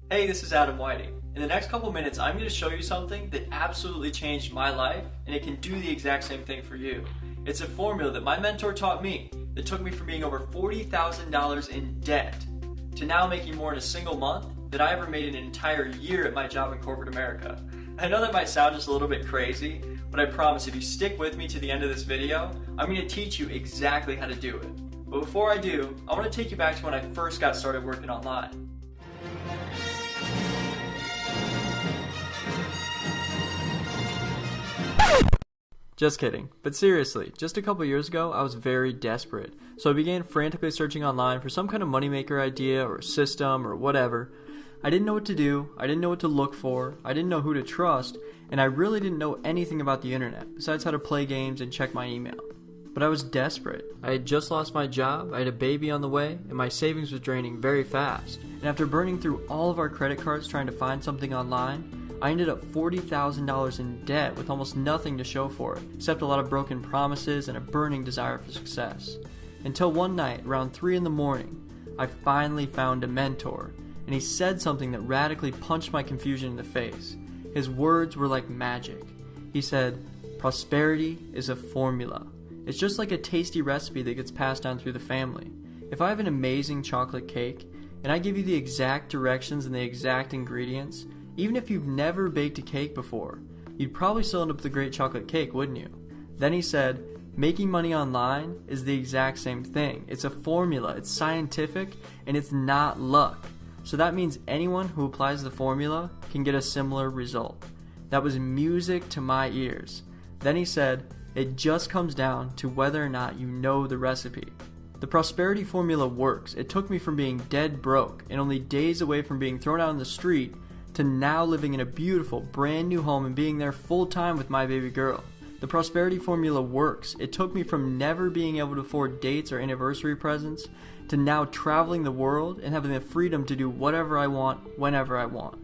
Hey, this is Adam Whiting. In the next couple minutes, I'm going to show you something that absolutely changed my life, and it can do the exact same thing for you. It's a formula that my mentor taught me that took me from being over $40,000 in debt to now making more in a single month than I ever made in an entire year at my job in corporate America. I know that might sound just a little bit crazy, but I promise if you stick with me to the end of this video, I'm going to teach you exactly how to do it. But before I do, I want to take you back to when I first got started working online. Just kidding, but seriously, just a couple years ago, I was very desperate. So I began frantically searching online for some kind of moneymaker idea or system or whatever. I didn't know what to do, I didn't know what to look for, I didn't know who to trust, and I really didn't know anything about the internet, besides how to play games and check my email. But I was desperate. I had just lost my job, I had a baby on the way, and my savings was draining very fast. And after burning through all of our credit cards trying to find something online, I ended up $40,000 in debt with almost nothing to show for it, except a lot of broken promises and a burning desire for success. Until one night, around 3 in the morning, I finally found a mentor, and he said something that radically punched my confusion in the face. His words were like magic. He said, "Prosperity is a formula. It's just like a tasty recipe that gets passed down through the family. If I have an amazing chocolate cake, and I give you the exact directions and the exact ingredients, even if you've never baked a cake before, you'd probably still end up with a great chocolate cake, wouldn't you?" Then he said, "Making money online is the exact same thing. It's a formula, it's scientific, and it's not luck. So that means anyone who applies the formula can get a similar result." That was music to my ears. Then he said, "It just comes down to whether or not you know the recipe." The prosperity formula works. It took me from being dead broke and only days away from being thrown out on the street to now living in a beautiful, brand new home and being there full time with my baby girl. The prosperity formula works. It took me from never being able to afford dates or anniversary presents to now traveling the world and having the freedom to do whatever I want, whenever I want.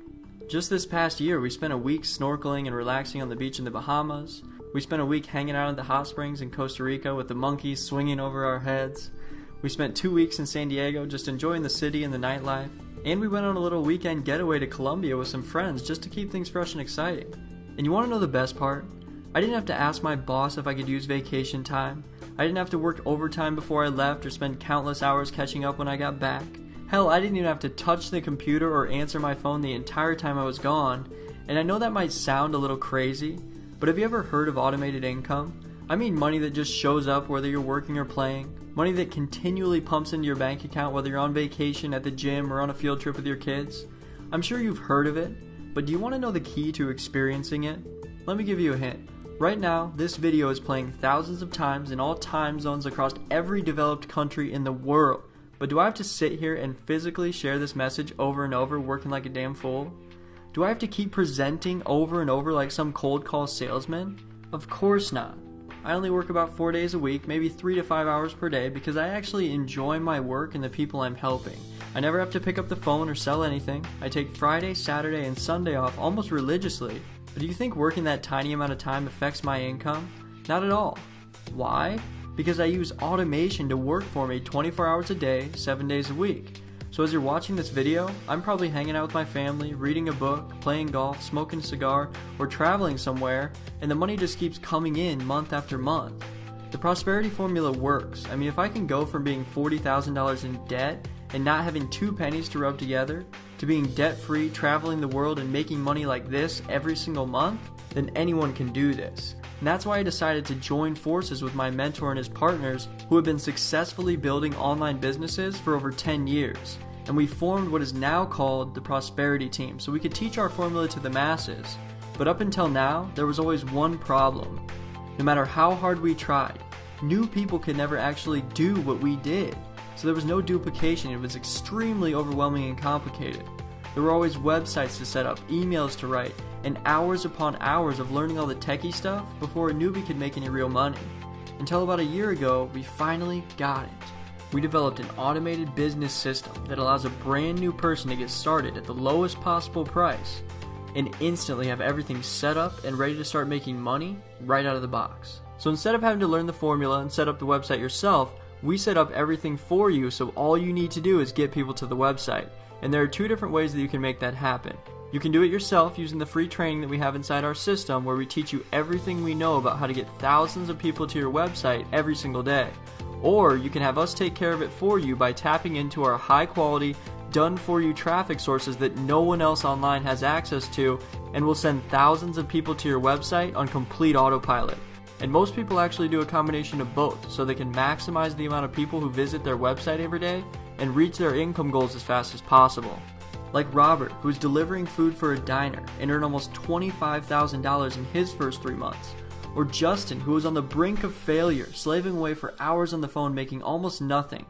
Just this past year, we spent a week snorkeling and relaxing on the beach in the Bahamas. We spent a week hanging out at the hot springs in Costa Rica with the monkeys swinging over our heads. We spent 2 weeks in San Diego just enjoying the city and the nightlife. And we went on a little weekend getaway to Colombia with some friends just to keep things fresh and exciting. And you want to know the best part? I didn't have to ask my boss if I could use vacation time. I didn't have to work overtime before I left or spend countless hours catching up when I got back. Hell, I didn't even have to touch the computer or answer my phone the entire time I was gone. And I know that might sound a little crazy, but have you ever heard of automated income? I mean money that just shows up whether you're working or playing. Money that continually pumps into your bank account whether you're on vacation, at the gym, or on a field trip with your kids. I'm sure you've heard of it, but do you want to know the key to experiencing it? Let me give you a hint. Right now, this video is playing thousands of times in all time zones across every developed country in the world. But do I have to sit here and physically share this message over and over, working like a damn fool? Do I have to keep presenting over and over like some cold call salesman? Of course not. I only work about 4 days a week, maybe 3 to 5 hours per day, because I actually enjoy my work and the people I'm helping. I never have to pick up the phone or sell anything. I take Friday, Saturday, and Sunday off almost religiously. But do you think working that tiny amount of time affects my income? Not at all. Why? Because I use automation to work for me 24 hours a day, 7 days a week. So as you're watching this video, I'm probably hanging out with my family, reading a book, playing golf, smoking a cigar, or traveling somewhere, and the money just keeps coming in month after month. The prosperity formula works. I mean, if I can go from being $40,000 in debt and not having 2 pennies to rub together, to being debt-free, traveling the world, and making money like this every single month, then anyone can do this. And that's why I decided to join forces with my mentor and his partners who have been successfully building online businesses for over 10 years. And we formed what is now called the Prosperity Team so we could teach our formula to the masses. But up until now, there was always one problem. No matter how hard we tried, new people could never actually do what we did. So there was no duplication. It was extremely overwhelming and complicated. There were always websites to set up, emails to write, and hours upon hours of learning all the techie stuff before a newbie could make any real money. Until about a year ago, we finally got it. We developed an automated business system that allows a brand new person to get started at the lowest possible price and instantly have everything set up and ready to start making money right out of the box. So instead of having to learn the formula and set up the website yourself, we set up everything for you, so all you need to do is get people to the website. And there are two different ways that you can make that happen. You can do it yourself using the free training that we have inside our system, where we teach you everything we know about how to get thousands of people to your website every single day. Or you can have us take care of it for you by tapping into our high quality, done for you traffic sources that no one else online has access to, and will send thousands of people to your website on complete autopilot. And most people actually do a combination of both, so they can maximize the amount of people who visit their website every day and reach their income goals as fast as possible. Like Robert, who is delivering food for a diner and earned almost $25,000 in his first 3 months. Or Justin, who was on the brink of failure, slaving away for hours on the phone making almost nothing.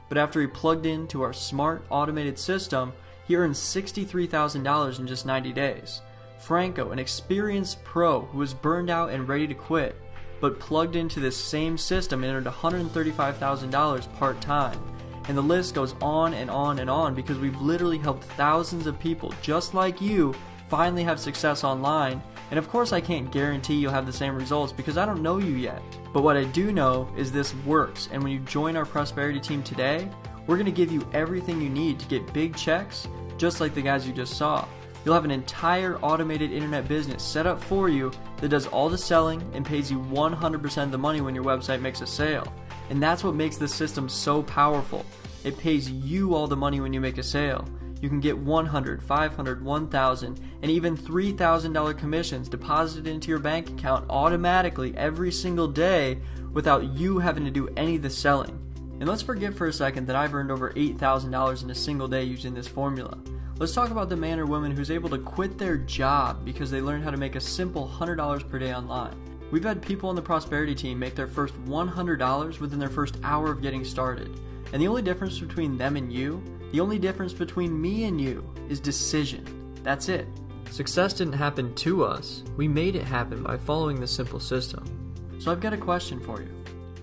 But after he plugged into our smart, automated system, he earned $63,000 in just 90 days. Franco, an experienced pro who was burned out and ready to quit, but plugged into this same system and earned $135,000 part-time. And the list goes on and on and on, because we've literally helped thousands of people just like you finally have success online. And of course I can't guarantee you'll have the same results because I don't know you yet. But what I do know is this works, and when you join our prosperity team today, we're going to give you everything you need to get big checks just like the guys you just saw. You'll have an entire automated internet business set up for you that does all the selling and pays you 100% of the money when your website makes a sale. And that's what makes this system so powerful. It pays you all the money when you make a sale. You can get $100, $500, $1,000, and even $3,000 commissions deposited into your bank account automatically every single day without you having to do any of the selling. And let's forget for a second that I've earned over $8,000 in a single day using this formula. Let's talk about the man or woman who's able to quit their job because they learned how to make a simple $100 per day online. We've had people on the prosperity team make their first $100 within their first hour of getting started. And the only difference between them and you, the only difference between me and you, is decision. That's it. Success didn't happen to us. We made it happen by following this simple system. So I've got a question for you.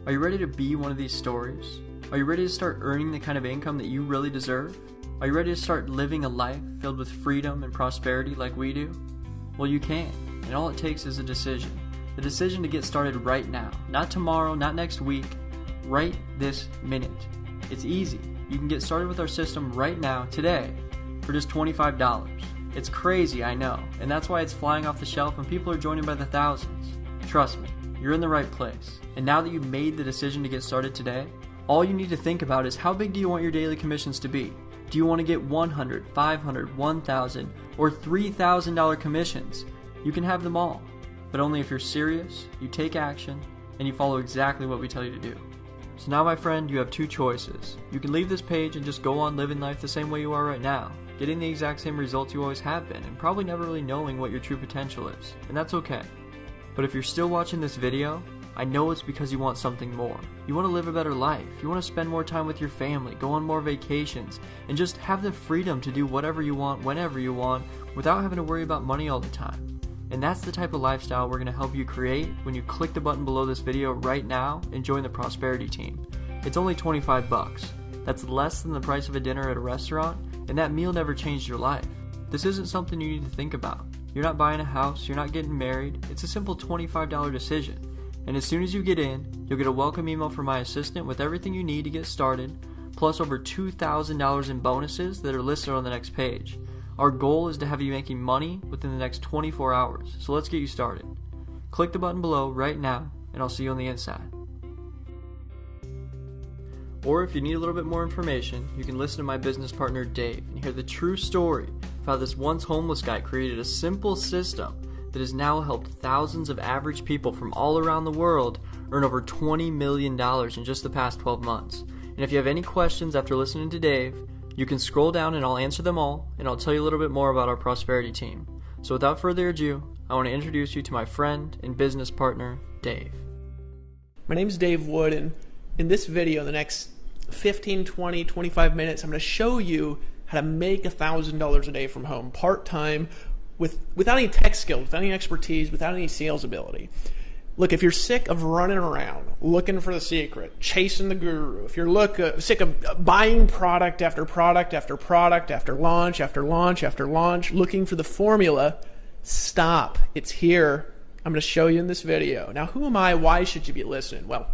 Are you ready to be one of these stories? Are you ready to start earning the kind of income that you really deserve? Are you ready to start living a life filled with freedom and prosperity like we do? Well, you can, and all it takes is a decision. The decision to get started right now. Not tomorrow, not next week, right this minute. It's easy. You can get started with our system right now, today, for just $25. It's crazy, I know, and that's why it's flying off the shelf and people are joining by the thousands. Trust me, you're in the right place. And now that you've made the decision to get started today, all you need to think about is, how big do you want your daily commissions to be? Do you want to get $100, $500, $1,000, or $3,000 commissions? You can have them all, but only if you're serious, you take action, and you follow exactly what we tell you to do. So now, my friend, you have two choices. You can leave this page and just go on living life the same way you are right now, getting the exact same results you always have been, and probably never really knowing what your true potential is, and that's okay. But if you're still watching this video, I know it's because you want something more. You want to live a better life. You want to spend more time with your family, go on more vacations, and just have the freedom to do whatever you want, whenever you want, without having to worry about money all the time. And that's the type of lifestyle we're going to help you create when you click the button below this video right now and join the prosperity team. It's only $25. That's less than the price of a dinner at a restaurant, and that meal never changed your life. This isn't something you need to think about. You're not buying a house, you're not getting married. It's a simple $25 decision. And as soon as you get in, you'll get a welcome email from my assistant with everything you need to get started, plus over $2,000 in bonuses that are listed on the next page. Our goal is to have you making money within the next 24 hours, so let's get you started. Click the button below right now, and I'll see you on the inside. Or if you need a little bit more information, you can listen to my business partner Dave and hear the true story of how this once homeless guy created a simple system that has now helped thousands of average people from all around the world earn over $20 million in just the past 12 months. And if you have any questions after listening to Dave, you can scroll down and I'll answer them all, and I'll tell you a little bit more about our prosperity team. So without further ado, I want to introduce you to my friend and business partner, Dave. My name is Dave Wood, and in this video, the next 15, 20, 25 minutes, I'm going to show you how to make $1,000 a day from home, part-time, without any tech skills, without any expertise, without any sales ability. Look, if you're sick of running around, looking for the secret, chasing the guru, if you're sick of buying product after product after product after launch after launch after launch, looking for the formula, stop. It's here. I'm going to show you in this video. Now, who am I? Why should you be listening? Well,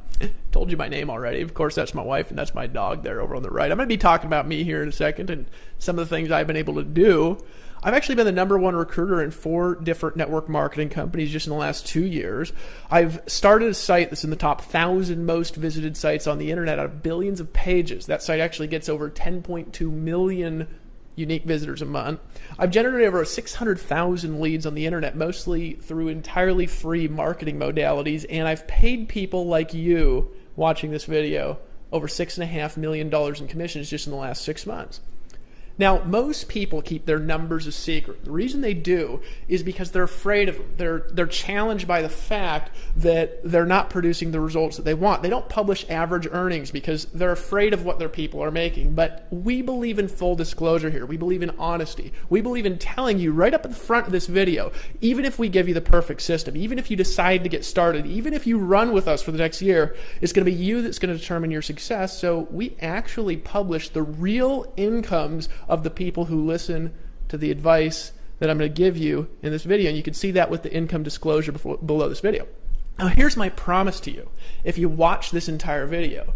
Told you my name already. Of course, that's my wife, and that's my dog there over on the right. I'm going to be talking about me here in a second and some of the things I've been able to do. I've actually been the #1 recruiter in 4 different network marketing companies just in the last 2 years. I've started a site that's in the top 1,000 most visited sites on the internet out of billions of pages. That site actually gets over 10.2 million unique visitors a month. I've generated over 600,000 leads on the internet, mostly through entirely free marketing modalities, and I've paid people like you watching this video over $6.5 million in commissions just in the last 6 months. Now, most people keep their numbers a secret. The reason they do is because they're afraid of them. They're challenged by the fact that they're not producing the results that they want. They don't publish average earnings because they're afraid of what their people are making. But we believe in full disclosure here. We believe in honesty. We believe in telling you right up at the front of this video, even if we give you the perfect system, even if you decide to get started, even if you run with us for the next year, it's going to be you that's going to determine your success. So we actually publish the real incomes of the people who listen to the advice that I'm going to give you in this video. And you can see that with the income disclosure below this video. Now, here's my promise to you. If you watch this entire video,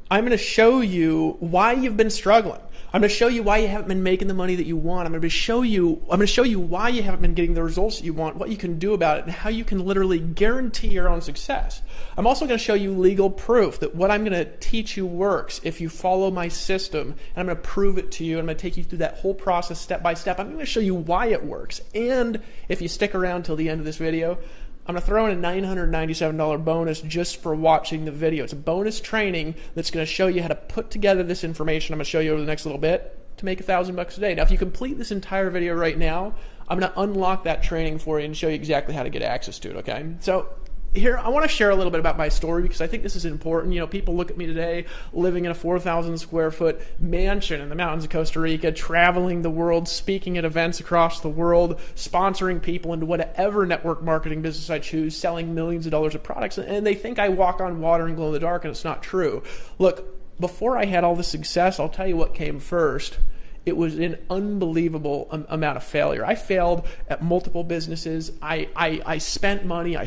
I'm going to show you why you've been struggling. I'm going to show you why you haven't been making the money that you want. I'm going to show you why you haven't been getting the results that you want, what you can do about it, and how you can literally guarantee your own success. I'm also going to show you legal proof that what I'm going to teach you works if you follow my system, and I'm going to prove it to you. I'm going to take you through that whole process step by step. I'm going to show you why it works. And if you stick around till the end of this video, I'm going to throw in a $997 bonus just for watching the video. It's a bonus training that's going to show you how to put together this information I'm going to show you over the next little bit to make $1,000 a day. Now, if you complete this entire video right now, I'm going to unlock that training for you and show you exactly how to get access to it, okay? So here, I want to share a little bit about my story because I think this is important. You know, people look at me today living in a 4,000 square foot mansion in the mountains of Costa Rica, traveling the world, speaking at events across the world, sponsoring people into whatever network marketing business I choose, selling millions of dollars of products, and they think I walk on water and glow in the dark, and it's not true. Look, before I had all this success, I'll tell you what came first. It was an unbelievable amount of failure. I failed at multiple businesses. I spent money. I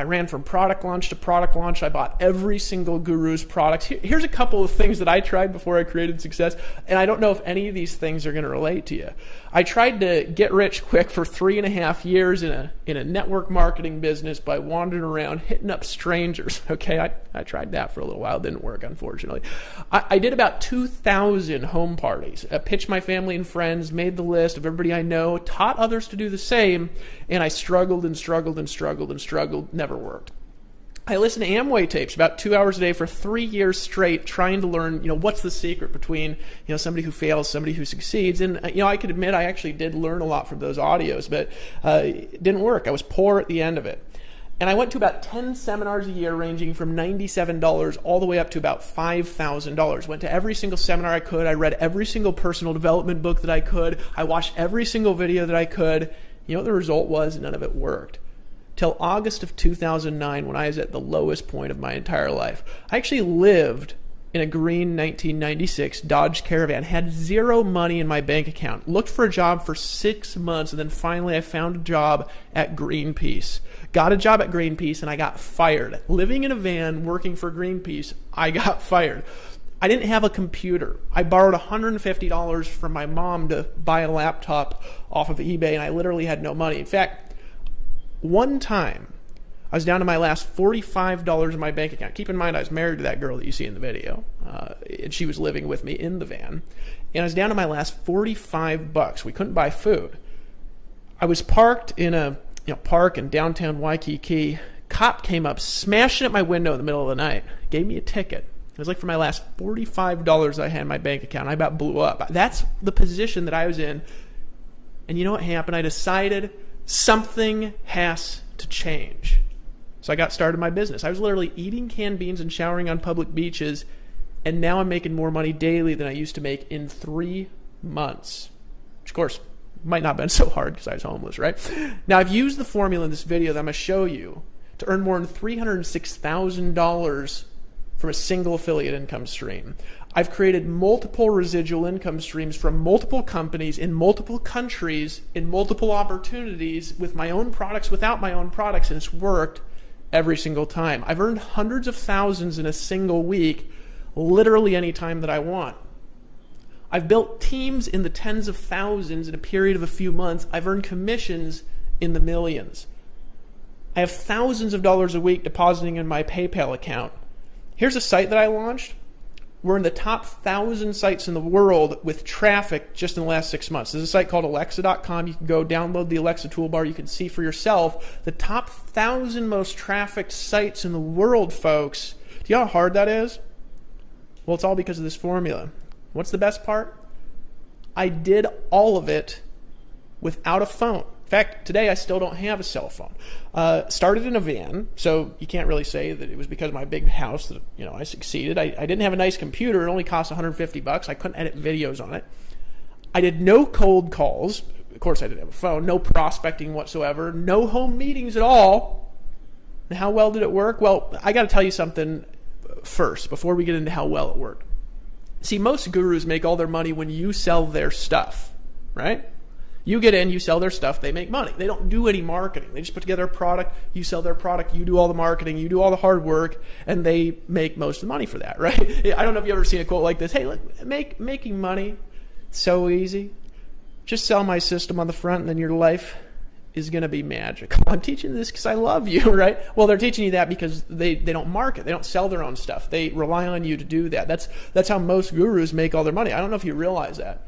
ran from product launch to product launch. I bought every single guru's product. Here's a couple of things that I tried before I created success, and I don't know if any of these things are going to relate to you. I tried to get rich quick for 3.5 years in a network marketing business by wandering around hitting up strangers. Okay, I tried that for a little while. It didn't work, unfortunately. I did about 2,000 home parties. I pitched my family and friends, made the list of everybody I know, taught others to do the same, and I struggled, never worked. I listened to Amway tapes about 2 hours a day for 3 years straight, trying to learn, what's the secret between, somebody who fails, somebody who succeeds. And, I could admit I actually did learn a lot from those audios, but it didn't work. I was poor at the end of it. And I went to about 10 seminars a year ranging from $97 all the way up to about $5,000. Went to every single seminar I could. I read every single personal development book that I could. I watched every single video that I could. You know what the result was? None of it worked. Till August of 2009, when I was at the lowest point of my entire life. I actually lived in a green 1996 Dodge Caravan, had zero money in my bank account, looked for a job for 6 months, and then finally I found a job at Greenpeace. Got a job at Greenpeace, and I got fired. Living in a van, working for Greenpeace, I got fired. I didn't have a computer. I borrowed $150 from my mom to buy a laptop off of eBay, and I literally had no money. In fact, one time, I was down to my last $45 in my bank account. Keep in mind, I was married to that girl that you see in the video, and she was living with me in the van. And I was down to my last $45. We couldn't buy food. I was parked in a park in downtown Waikiki. Cop came up, smashing at my window in the middle of the night, gave me a ticket. It was like for my last $45 I had in my bank account. I about blew up. That's the position that I was in. And you know what happened? I decided something has to change. So I got started my business. I was literally eating canned beans and showering on public beaches, and now I'm making more money daily than I used to make in 3 months. Which, of course, might not have been so hard because I was homeless, right? Now, I've used the formula in this video that I'm going to show you to earn more than $306,000 from a single affiliate income stream. I've created multiple residual income streams from multiple companies in multiple countries in multiple opportunities with my own products, without my own products, and it's worked. every single time. I've earned hundreds of thousands in a single week, literally any time that I want. I've built teams in the tens of thousands in a period of a few months. I've earned commissions in the millions. I have thousands of dollars a week depositing in my PayPal account. Here's a site that I launched. We're in the top 1,000 sites in the world with traffic just in the last 6 months. There's a site called Alexa.com. You can go download the Alexa toolbar. You can see for yourself the top 1,000 most trafficked sites in the world, folks. Do you know how hard that is? Well, it's all because of this formula. What's the best part? I did all of it without a phone. In fact, today I still don't have a cell phone. Started in a van, so you can't really say that it was because of my big house that I succeeded. I didn't have a nice computer. It only cost $150. I couldn't edit videos on it. I did no cold calls. Of course, I didn't have a phone. No prospecting whatsoever. No home meetings at all. And how well did it work? Well, I got to tell you something first before we get into how well it worked. See, most gurus make all their money when you sell their stuff, right? You get in, you sell their stuff, they make money. They don't do any marketing. They just put together a product, you sell their product, you do all the marketing, you do all the hard work, and they make most of the money for that, right? I don't know if you've ever seen a quote like this. Hey, look, making money, so easy. Just sell my system on the front and then your life is going to be magical. I'm teaching this because I love you, right? Well, they're teaching you that because they don't market. They don't sell their own stuff. They rely on you to do that. That's how most gurus make all their money. I don't know if you realize that.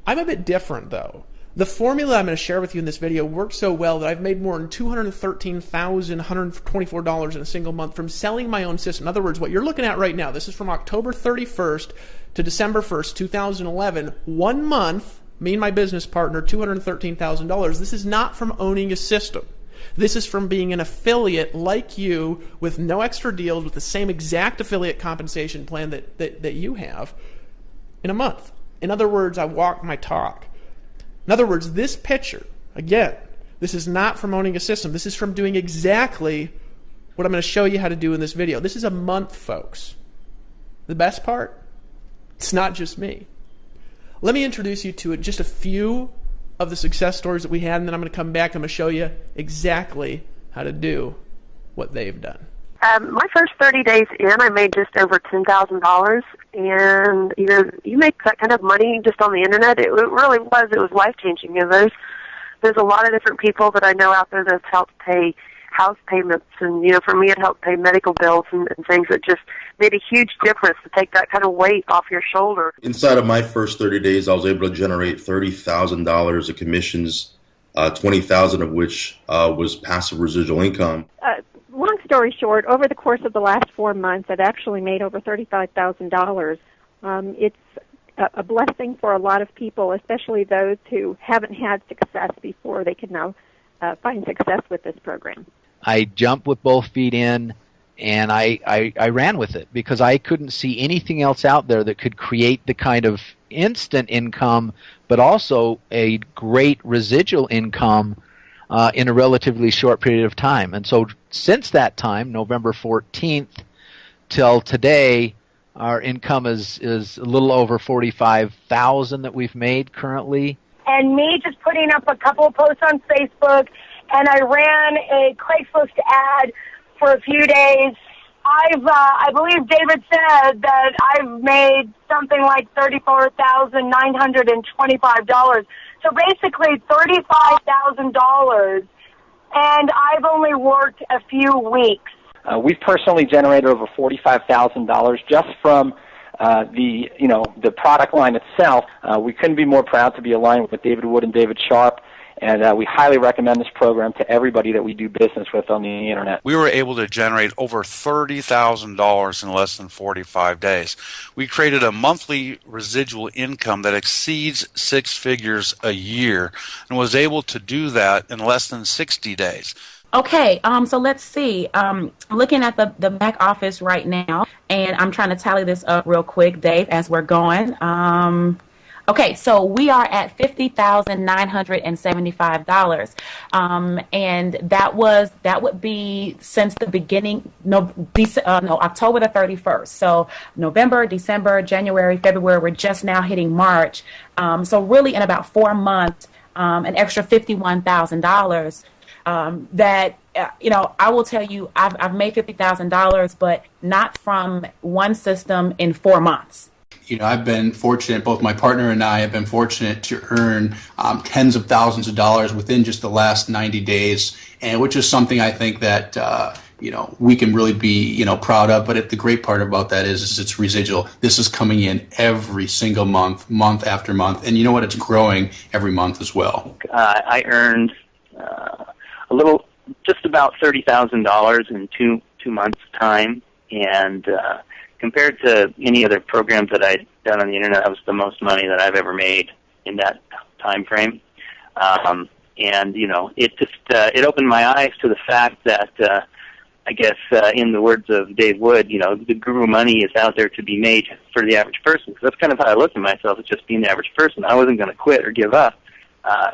I'm a bit different, though. The formula I'm going to share with you in this video worked so well that I've made more than $213,124 in a single month from selling my own system. In other words, what you're looking at right now, this is from October 31st to December 1st, 2011, 1 month. Me and my business partner, $213,000. This is not from owning a system. This is from being an affiliate like you with no extra deals with the same exact affiliate compensation plan that you have in a month. In other words, I walk my talk. In other words, this picture, again, this is not from owning a system. This is from doing exactly what I'm going to show you how to do in this video. This is a month, folks. The best part? It's not just me. Let me introduce you to just a few of the success stories that we had, and then I'm going to come back and I'm going to show you exactly how to do what they've done. My first 30 days in, I made just over $10,000, and you make that kind of money just on the internet. It really was. It was life-changing. And there's a lot of different people that I know out there that have helped pay house payments, and for me, it helped pay medical bills and things that just made a huge difference to take that kind of weight off your shoulder. Inside of my first 30 days, I was able to generate $30,000 of commissions, 20,000 of which was passive residual income. Long story short, over the course of the last 4 months, I've actually made over $35,000. It's a blessing for a lot of people, especially those who haven't had success before. They can now find success with this program. I jumped with both feet in, and I ran with it because I couldn't see anything else out there that could create the kind of instant income, but also a great residual income in a relatively short period of time. And so since that time, November 14th till today, our income is a little over $45,000 that we've made currently. And me just putting up a couple of posts on Facebook, and I ran a Craigslist ad for a few days. I believe David said that I've made something like $34,925. So basically $35,000, and I've only worked a few weeks. We've personally generated over $45,000 just from the product line itself. We couldn't be more proud to be aligned with David Wood and David Sharp, and we highly recommend this program to everybody that we do business with on the internet. We were able to generate over $30,000 in less than 45 days. We created a monthly residual income that exceeds 6 figures a year, and was able to do that in less than 60 days. Okay, so let's see. I'm looking at the back office right now, and I'm trying to tally this up real quick, Dave, as we're going. Okay, so we are at $50,975, and that would be since the beginning. October the 31st. So November, December, January, February. We're just now hitting March. So really, in about 4 months, an extra $51,000. that I will tell you, I've made $50,000, but not from one system in 4 months. I've been fortunate, both my partner and I have been fortunate to earn tens of thousands of dollars within just the last 90 days, and which is something I think that we can really be proud of. But the great part about that is it's residual. This is coming in every single month, month after month, and you know what? It's growing every month as well. I earned just about $30,000 in two months' time, and compared to any other programs that I'd done on the internet, that was the most money that I've ever made in that time frame. And it opened my eyes to the fact that I guess in the words of Dave Wood, the guru money is out there to be made for the average person. Because that's kind of how I looked at myself, as just being the average person. I wasn't going to quit or give up.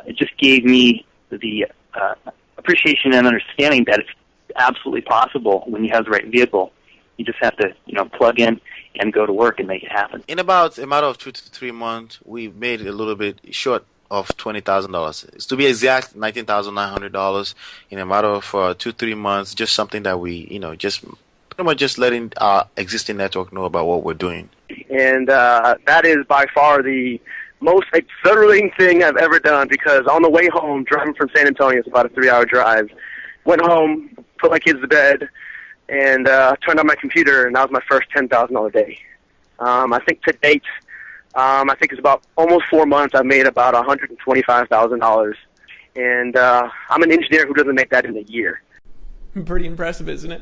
It just gave me the appreciation and understanding that it's absolutely possible when you have the right vehicle. You just have to, plug in and go to work and make it happen. In about a matter of 2 to 3 months, we made a little bit short of $20,000. It's to be exact, $19,900 in a matter of 2-3 months. Just something that we, just pretty much just letting our existing network know about what we're doing. And that is by far the most exhilarating thing I've ever done, because on the way home, driving from San Antonio, it's about a 3-hour drive, went home, put my kids to bed, and turned on my computer, and that was my first $10,000 day. I think to date, I think it's about almost 4 months, I've made about $125,000. And I'm an engineer who doesn't make that in a year. Pretty impressive, isn't it?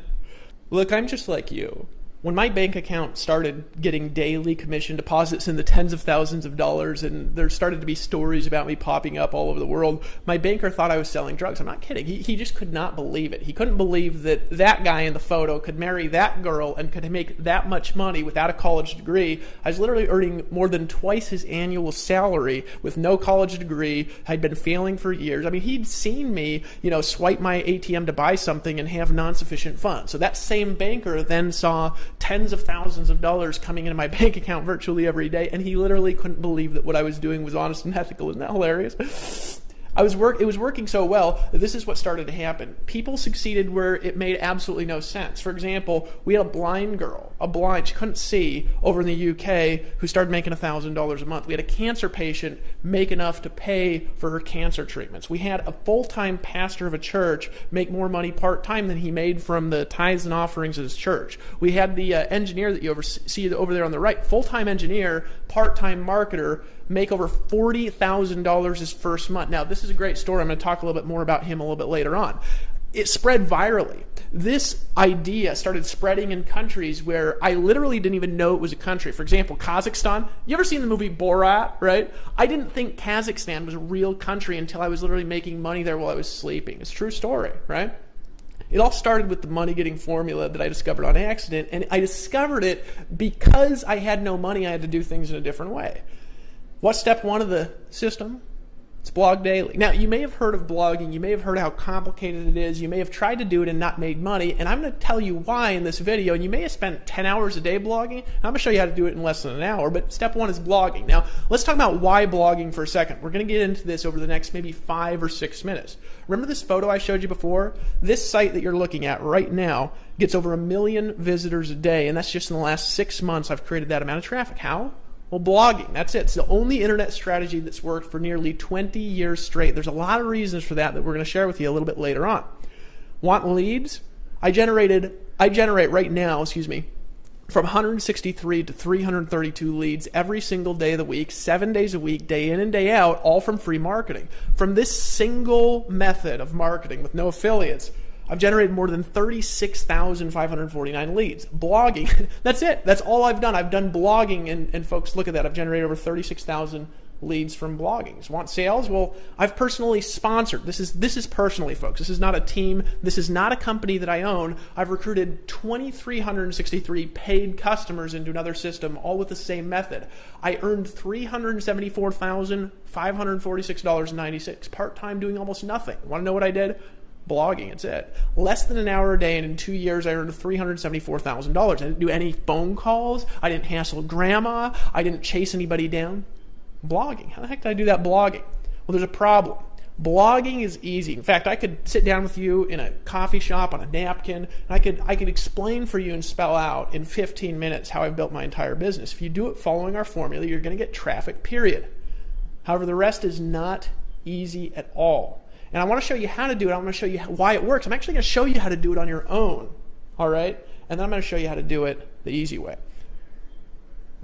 Look, I'm just like you. When my bank account started getting daily commission deposits in the tens of thousands of dollars, and there started to be stories about me popping up all over the world, my banker thought I was selling drugs. I'm not kidding. He just could not believe it. He couldn't believe that that guy in the photo could marry that girl and could make that much money without a college degree. I was literally earning more than twice his annual salary with no college degree. I'd been failing for years. I mean, he'd seen me, swipe my ATM to buy something and have non-sufficient funds. So that same banker then saw tens of thousands of dollars coming into my bank account virtually every day, and he literally couldn't believe that what I was doing was honest and ethical. Isn't that hilarious? It was working so well that this is what started to happen. People succeeded where it made absolutely no sense. For example, we had a blind girl, she couldn't see, over in the UK, who started making $1,000 a month. We had a cancer patient make enough to pay for her cancer treatments. We had a full-time pastor of a church make more money part-time than he made from the tithes and offerings of his church. We had the engineer that you see over there on the right, full-time engineer, part-time marketer, make over $40,000 his first month. Now, this is a great story. I'm going to talk a little bit more about him a little bit later on. It spread virally. This idea started spreading in countries where I literally didn't even know it was a country. For example, Kazakhstan. You ever seen the movie Borat, right? I didn't think Kazakhstan was a real country until I was literally making money there while I was sleeping. It's a true story, right? It all started with the money-getting formula that I discovered on accident, and I discovered it because I had no money. I had to do things in a different way. What's step one of the system? It's blog daily. Now, you may have heard of blogging. You may have heard how complicated it is. You may have tried to do it and not made money. And I'm going to tell you why in this video. And you may have spent 10 hours a day blogging. I'm going to show you how to do it in less than an hour. But step one is blogging. Now, let's talk about why blogging for a second. We're going to get into this over the next maybe 5 or 6 minutes. Remember this photo I showed you before? This site that you're looking at right now gets over 1 million visitors a day. And that's just in the last 6 months I've created that amount of traffic. How? Well, blogging, that's it. It's the only internet strategy that's worked for nearly 20 years straight. There's a lot of reasons for that we're going to share with you a little bit later on. Want leads? I generate right now, from 163 to 332 leads every single day of the week, 7 days a week, day in and day out, all from free marketing. From this single method of marketing with no affiliates, I've generated more than 36,549 leads. Blogging, that's it. That's all I've done. I've done blogging, and folks, look at that. I've generated over 36,000 leads from blogging. Want sales? Well, I've personally sponsored. This is personally, folks. This is not a team. This is not a company that I own. I've recruited 2,363 paid customers into another system, all with the same method. I earned $374,546.96 part-time doing almost nothing. Want to know what I did? Blogging, it's it. Less than an hour a day, and in 2 years I earned $374,000. I didn't do any phone calls. I didn't hassle grandma. I didn't chase anybody down. Blogging. How the heck did I do that blogging? Well, there's a problem. Blogging is easy. In fact, I could sit down with you in a coffee shop on a napkin, and I could explain for you and spell out in 15 minutes how I've built my entire business. If you do it following our formula, you're going to get traffic, period. However, the rest is not easy at all. And I want to show you how to do it. I want to show you why it works. I'm actually going to show you how to do it on your own, all right? And then I'm going to show you how to do it the easy way.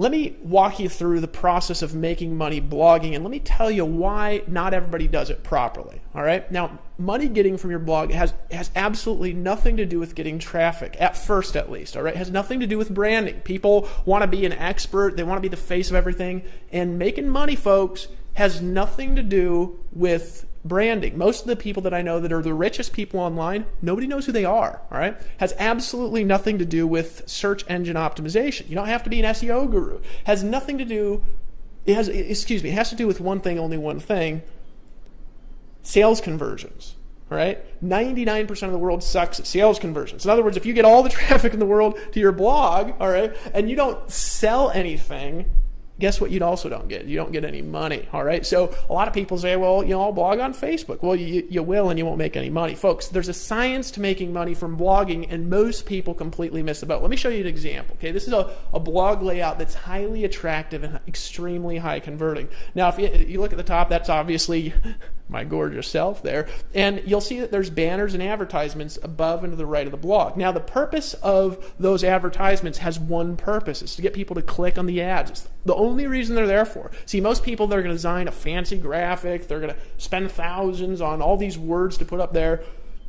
Let me walk you through the process of making money blogging, and let me tell you why not everybody does it properly, all right? Now, money getting from your blog has absolutely nothing to do with getting traffic, at first at least, all right? It has nothing to do with branding. People want to be an expert. They want to be the face of everything. And making money, folks, has nothing to do with branding. Most of the people that I know that are the richest people online, nobody knows who they are, all right? Has absolutely nothing to do with search engine optimization. You don't have to be an SEO guru. Has nothing to do, it has to do with one thing, only one thing, sales conversions, all right? 99% of the world sucks at sales conversions. In other words, if you get all the traffic in the world to your blog, all right, and you don't sell anything, guess what you also don't get? You don't get any money, all right? So a lot of people say, well, I'll blog on Facebook. Well, you will, and you won't make any money. Folks, there's a science to making money from blogging, and most people completely miss the boat. Let me show you an example, okay? This is a blog layout that's highly attractive and extremely high converting. Now, if you look at the top, that's obviously my gorgeous self there, and you'll see that there's banners and advertisements above and to the right of the blog. Now, the purpose of those advertisements has one purpose. It's to get people to click on the ads. It's the only reason they're there for. See, most people, they're going to design a fancy graphic, they're going to spend thousands on all these words to put up there,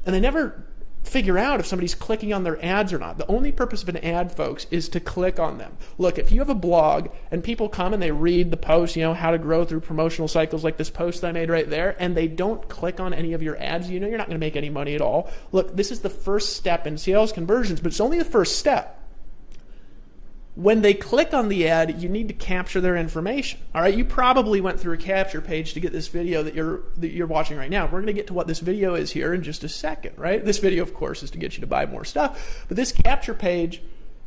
and they never figure out if somebody's clicking on their ads or not. The only purpose of an ad, folks, is to click on them. Look, if you have a blog and people come and they read the post, how to grow through promotional cycles like this post that I made right there, and they don't click on any of your ads, you're not going to make any money at all. Look, this is the first step in sales conversions, but it's only the first step. When they click on the ad, you need to capture their information. All right, you probably went through a capture page to get this video that you're watching right now. We're going to get to what this video is here in just a second, right? This video, of course, is to get you to buy more stuff, but this capture page,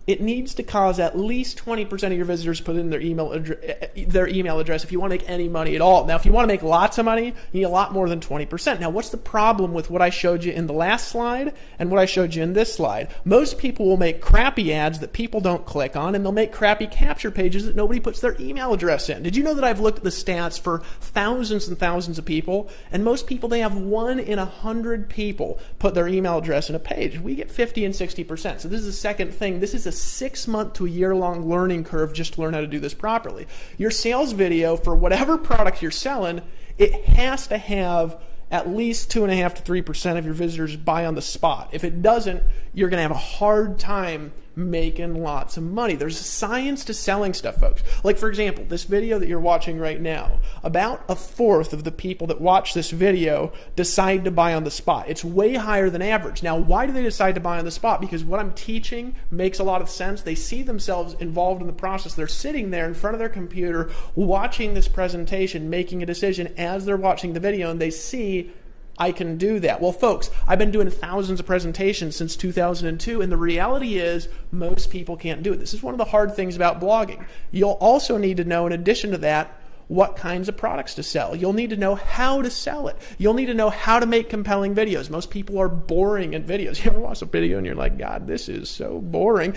it needs to cause at least 20% of your visitors put in their email address if you want to make any money at all. Now, if you want to make lots of money, you need a lot more than 20%. Now, what's the problem with what I showed you in the last slide and what I showed you in this slide? Most people will make crappy ads that people don't click on, and they'll make crappy capture pages that nobody puts their email address in. Did you know that I've looked at the stats for thousands and thousands of people, and most people, they have 1 in 100 people put their email address in a page. We get 50 and 60%. So this is the second thing. This is a 6-month to a year-long learning curve just to learn how to do this properly. Your sales video for whatever product you're selling, it has to have at least 2.5 to 3% of your visitors buy on the spot. If it doesn't, you're going to have a hard time making lots of money. There's a science to selling stuff, folks. Like, for example, this video that you're watching right now, about 1/4 of the people that watch this video decide to buy on the spot. It's way higher than average. Now, why do they decide to buy on the spot? Because what I'm teaching makes a lot of sense. They see themselves involved in the process. They're sitting there in front of their computer watching this presentation, making a decision as they're watching the video, and they see, I can do that. Well, folks, I've been doing thousands of presentations since 2002, and the reality is most people can't do it. This is one of the hard things about blogging. You'll also need to know, in addition to that, what kinds of products to sell. You'll need to know how to sell it. You'll need to know how to make compelling videos. Most people are boring at videos. You ever watch a video and you're like, God, this is so boring.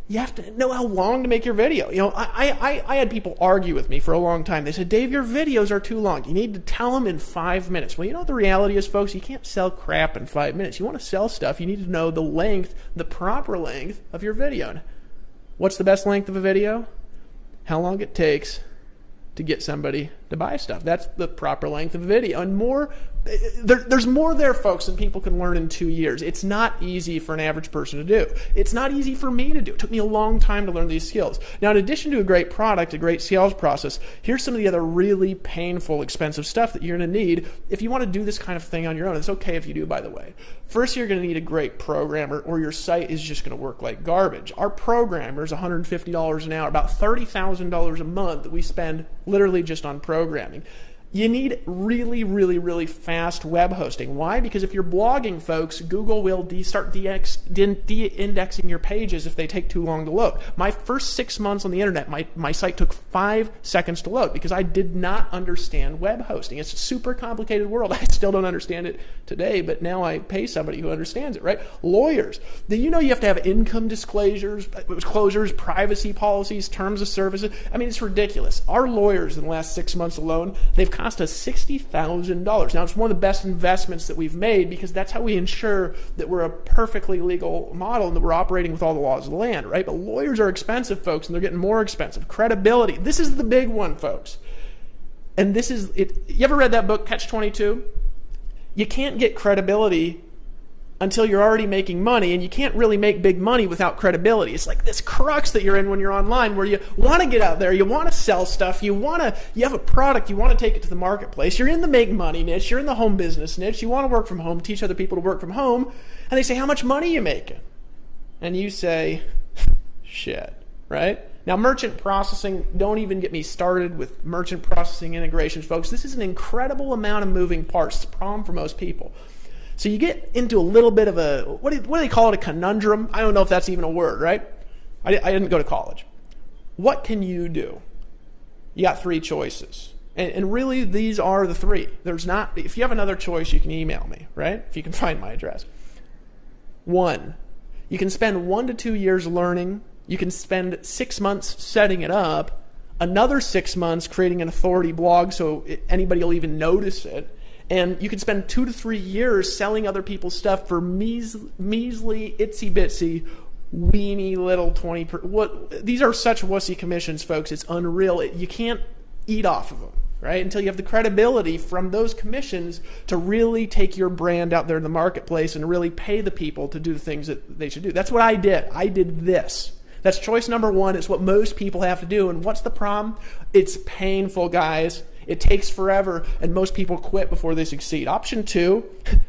You have to know how long to make your video. I had people argue with me for a long time. They said, Dave, your videos are too long. You need to tell them in 5 minutes. Well, you know what the reality is, folks? You can't sell crap in 5 minutes. You want to sell stuff, you need to know the length, the proper length of your video. And what's the best length of a video? How long it takes to get somebody to buy stuff. That's the proper length of a video. And there's more there, folks, than people can learn in 2 years. It's not easy for an average person to do. It's not easy for me to do. It took me a long time to learn these skills. Now, in addition to a great product, a great sales process, here's some of the other really painful, expensive stuff that you're going to need if you want to do this kind of thing on your own. It's okay if you do, by the way. First, you're going to need a great programmer, or your site is just going to work like garbage. Our programmer is $150 an hour, about $30,000 a month that we spend literally just on programming. You need really, really, really fast web hosting. Why? Because if you're blogging, folks, Google will start de-indexing your pages if they take too long to load. My first 6 months on the internet, my site took 5 seconds to load because I did not understand web hosting. It's a super complicated world. I still don't understand it today, but now I pay somebody who understands it, right? Lawyers. Do you know you have to have income disclosures, privacy policies, terms of services? I mean, it's ridiculous. Our lawyers in the last 6 months alone, they've cost us $60,000. Now, it's one of the best investments that we've made because that's how we ensure that we're a perfectly legal model and that we're operating with all the laws of the land, right? But lawyers are expensive, folks, and they're getting more expensive. Credibility. This is the big one, folks. And this is it. You ever read that book, Catch-22? You can't get credibility until you're already making money, and you can't really make big money without credibility. It's like this crux that you're in when you're online where you want to get out there, you want to sell stuff, you have a product, you want to take it to the marketplace, you're in the make money niche, you're in the home business niche, you want to work from home, teach other people to work from home, and they say, how much money are you making? And you say, shit, right? Now, merchant processing, don't even get me started with merchant processing integrations, folks. This is an incredible amount of moving parts. It's a problem for most people. So you get into a little bit of a, what do they call it, a conundrum? I don't know if that's even a word, right? I didn't go to college. What can you do? You got 3 choices. And really, these are the 3. There's not, if you have another choice, you can email me, right? If you can find my address. 1, you can spend 1 to 2 years learning. You can spend 6 months setting it up. Another 6 months creating an authority blog so anybody will even notice it. And you can spend 2 to 3 years selling other people's stuff for measly, itsy-bitsy, weeny little 20%. These are such wussy commissions, folks. It's unreal. You can't eat off of them, right? Until you have the credibility from those commissions to really take your brand out there in the marketplace and really pay the people to do the things that they should do. That's what I did. I did this. That's choice number 1. It's what most people have to do. And what's the problem? It's painful, guys. It takes forever, and most people quit before they succeed. Option 2,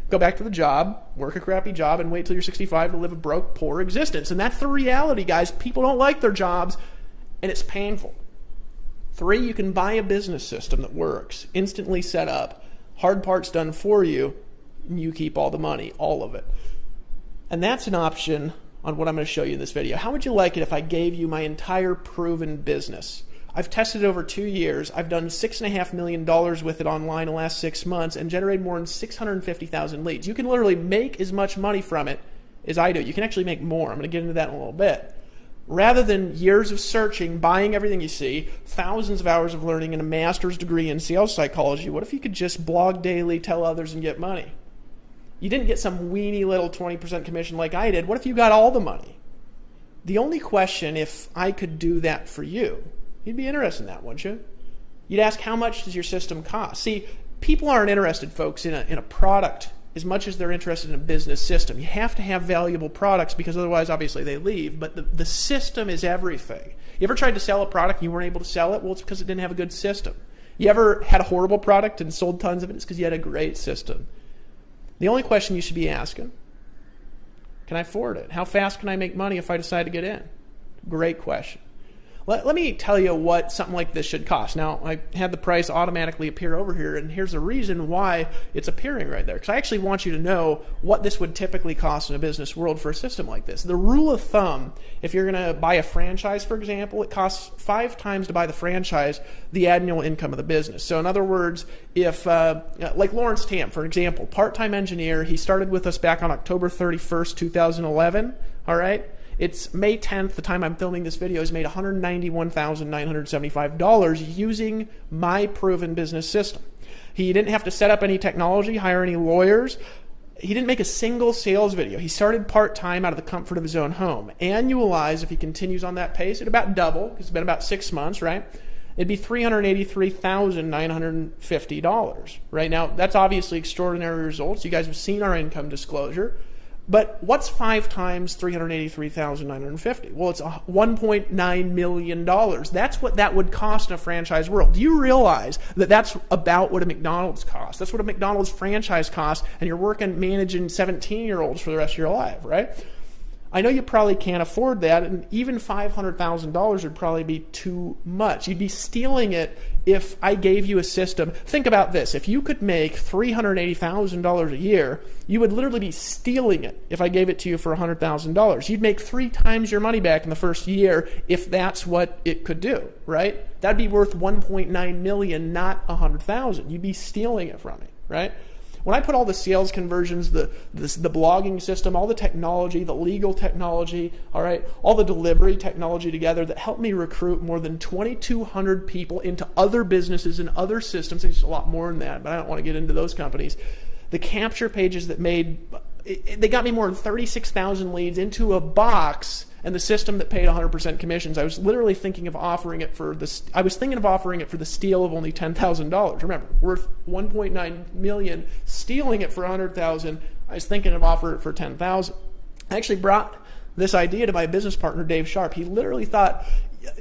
go back to the job, work a crappy job, and wait till you're 65 to live a broke, poor existence. And that's the reality, guys. People don't like their jobs, and it's painful. 3, you can buy a business system that works, instantly set up, hard parts done for you, and you keep all the money, all of it. And that's an option on what I'm going to show you in this video. How would you like it if I gave you my entire proven business? I've tested it over 2 years. I've done $6.5 million with it online in the last 6 months and generated more than 650,000 leads. You can literally make as much money from it as I do. You can actually make more. I'm going to get into that in a little bit. Rather than years of searching, buying everything you see, thousands of hours of learning, and a master's degree in sales psychology, what if you could just blog daily, tell others, and get money? You didn't get some weeny little 20% commission like I did. What if you got all the money? The only question, if I could do that for you, you'd be interested in that, wouldn't you? You'd ask, how much does your system cost? See, people aren't interested, folks, in a product as much as they're interested in a business system. You have to have valuable products because otherwise, obviously, they leave. But the system is everything. You ever tried to sell a product and you weren't able to sell it? Well, it's because it didn't have a good system. You ever had a horrible product and sold tons of it? It's because you had a great system. The only question you should be asking, can I afford it? How fast can I make money if I decide to get in? Great question. Let me tell you what something like this should cost. Now, I had the price automatically appear over here, and here's the reason why it's appearing right there. Because I actually want you to know what this would typically cost in a business world for a system like this. The rule of thumb, if you're going to buy a franchise, for example, it costs 5 times to buy the franchise the annual income of the business. So in other words, if, like Lawrence Tam, for example, part-time engineer, he started with us back on October 31st, 2011, all right? It's May 10th, the time I'm filming this video. He's made $191,975 using my proven business system. He didn't have to set up any technology, hire any lawyers. He didn't make a single sales video. He started part-time out of the comfort of his own home. Annualized, if he continues on that pace, it'd about double, because it's been about 6 months, right? It'd be $383,950, right? Now, that's obviously extraordinary results. You guys have seen our income disclosure. But what's 5 times $383,950? Well, it's $1.9 million. That's what that would cost in a franchise world. Do you realize that that's about what a McDonald's costs? That's what a McDonald's franchise costs, and you're managing 17-year-olds for the rest of your life, right? I know you probably can't afford that, and even $500,000 would probably be too much. You'd be stealing it if I gave you a system. Think about this. If you could make $380,000 a year, you would literally be stealing it if I gave it to you for $100,000. You'd make 3 times your money back in the first year if that's what it could do, right? That'd be worth $1.9 million, not $100,000. You'd be stealing it from me, right? When I put all the sales conversions, the blogging system, all the technology, the legal technology, all right, all the delivery technology together that helped me recruit more than 2,200 people into other businesses and other systems, there's a lot more than that, but I don't want to get into those companies. The capture pages that they got me more than 36,000 leads into a box, and the system that paid 100% commissions. I was literally thinking of offering it for the steal of only $10,000. Remember, worth $1.9 million, stealing it for $100,000. I was thinking of offering it for $10,000. I actually brought this idea to my business partner, Dave Sharp. He literally thought,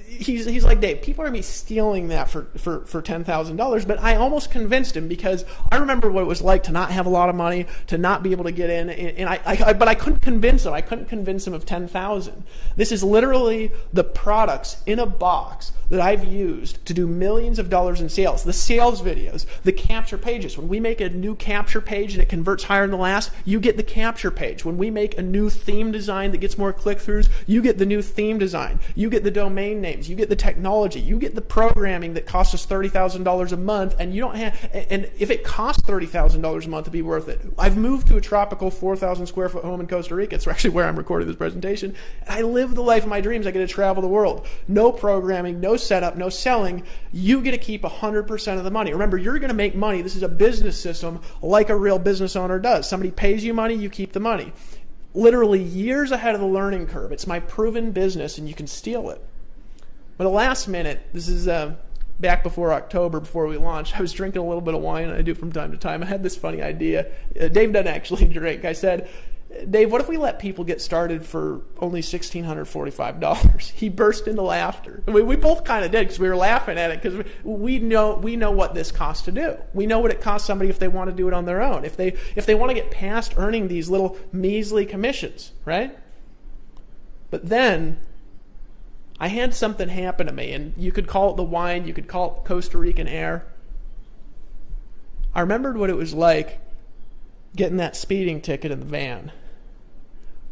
he's like, Dave, people are going to be stealing that for $10,000, but I almost convinced him because I remember what it was like to not have a lot of money, to not be able to get in, but I couldn't convince him. I couldn't convince him of $10,000. This is literally the products in a box that I've used to do millions of dollars in sales. The sales videos, the capture pages. When we make a new capture page and it converts higher than the last, you get the capture page. When we make a new theme design that gets more click-throughs, you get the new theme design. You get the domain names. You get the technology. You get the programming that costs us $30,000 a month, and you don't have. And if it costs $30,000 a month to be worth it, I've moved to a tropical 4,000 square foot home in Costa Rica. It's actually where I'm recording this presentation. And I live the life of my dreams. I get to travel the world. No programming, no setup, no selling. You get to keep 100% of the money. Remember, you're going to make money. This is a business system like a real business owner does. Somebody pays you money, you keep the money. Literally years ahead of the learning curve. It's my proven business, and you can steal it. But at the last minute, this is back before October, before we launched, I was drinking a little bit of wine, and I do from time to time. I had this funny idea. Dave doesn't actually drink. I said, Dave, what if we let people get started for only $1,645? He burst into laughter. We both kind of did because we were laughing at it because we know what this costs to do. We know what it costs somebody if they want to do it on their own. If they want to get past earning these little measly commissions, right? But then I had something happen to me, and you could call it the wine, you could call it Costa Rican air. I remembered what it was like getting that speeding ticket in the van.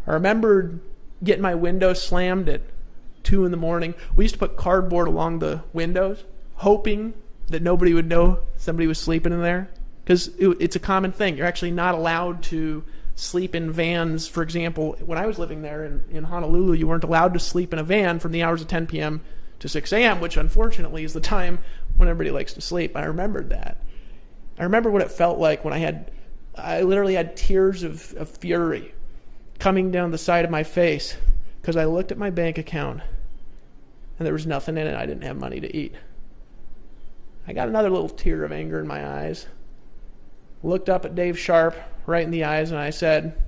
I remembered getting my window slammed at 2 in the morning. We used to put cardboard along the windows, hoping that nobody would know somebody was sleeping in there. Because it's a common thing. You're actually not allowed to sleep in vans. For example, when I was living there in Honolulu, you weren't allowed to sleep in a van from the hours of 10 p.m. to 6 a.m., which unfortunately is the time when everybody likes to sleep. I remembered that. I remember what it felt like when I literally had tears of fury coming down the side of my face because I looked at my bank account and there was nothing in it. I didn't have money to eat. I got another little tear of anger in my eyes, looked up at Dave Sharp right in the eyes, and I said,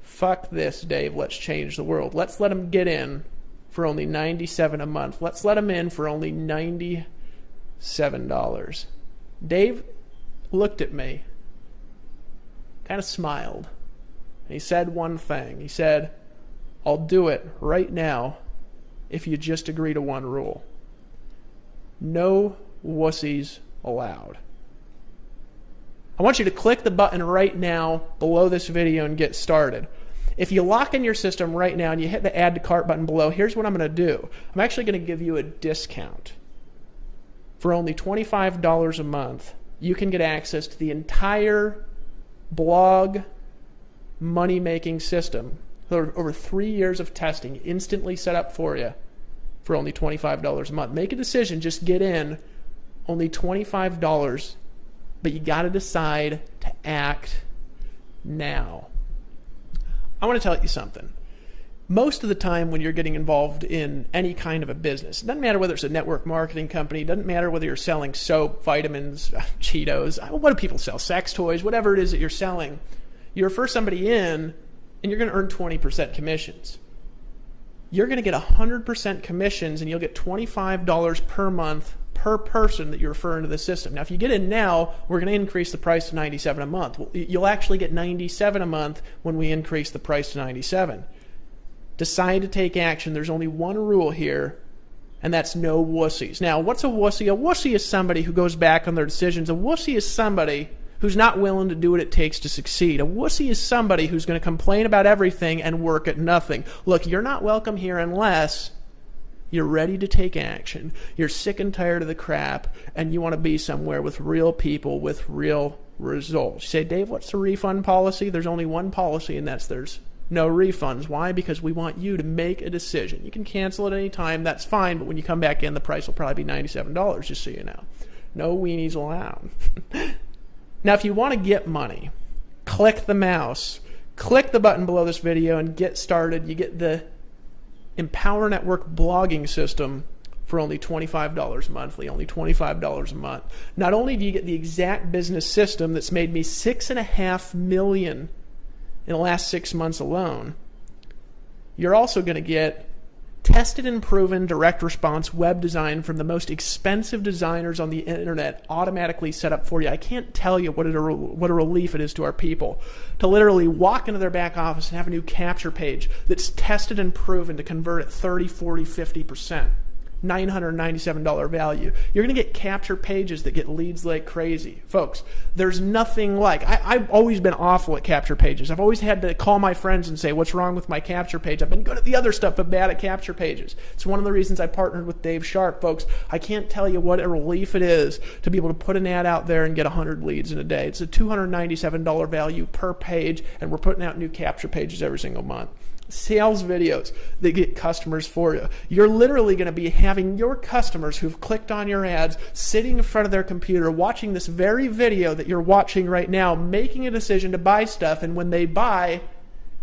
fuck this, Dave. Let's change the world. Let's let him get in for only $97 a month. Let's let him in for only $97. Dave looked at me, kind of smiled, and he said one thing. He said, I'll do it right now if you just agree to one rule. No wussies allowed. I want you to click the button right now below this video and get started. If you lock in your system right now and you hit the add to cart button below, here's what I'm going to do. I'm actually going to give you a discount. For only $25 a month, you can get access to the entire blog money-making system. Over 3 years of testing, instantly set up for you for only $25 a month. Make a decision. Just get in. Only $25, but you got to decide to act now. I want to tell you something. Most of the time when you're getting involved in any kind of a business, it doesn't matter whether it's a network marketing company, it doesn't matter whether you're selling soap, vitamins, Cheetos, what do people sell, sex toys, whatever it is that you're selling, you refer somebody in and you're going to earn 20% commissions. You're going to get 100% commissions and you'll get $25 per month per person that you're referring to the system. Now, if you get in now, we're going to increase the price to $97 a month. You'll actually get $97 a month when we increase the price to $97. decide to take action, there's only one rule here, and that's no wussies. Now, what's a wussy? A wussy is somebody who goes back on their decisions. A wussy is somebody who's not willing to do what it takes to succeed. A wussy is somebody who's going to complain about everything and work at nothing. Look, you're not welcome here unless you're ready to take action. You're sick and tired of the crap, and you want to be somewhere with real people with real results. You say, Dave, what's the refund policy? There's only one policy, and that's there's no refunds. Why? Because we want you to make a decision. You can cancel at any time, that's fine, but when you come back in, the price will probably be $97, just so you know. No weenies allowed. Now, if you want to get money, click the mouse, click the button below this video, and get started. You get the Empower Network blogging system for only $25 monthly, only $25 a month. Not only do you get the exact business system that's made me $6.5 million in the last 6 months alone, you're also going to get tested and proven direct response web design from the most expensive designers on the internet automatically set up for you. I can't tell you what a relief it is to our people to literally walk into their back office and have a new capture page that's tested and proven to convert at 30, 40, 50%. $997 value. You're going to get capture pages that get leads like crazy. Folks, there's nothing like, I've always been awful at capture pages. I've always had to call my friends and say, what's wrong with my capture page? I've been good at the other stuff, but bad at capture pages. It's one of the reasons I partnered with Dave Sharp. Folks, I can't tell you what a relief it is to be able to put an ad out there and get 100 leads in a day. It's a $297 value per page, and we're putting out new capture pages every single month. Sales videos that get customers for you. You're literally going to be having your customers who've clicked on your ads sitting in front of their computer watching this very video that you're watching right now, making a decision to buy stuff, and when they buy,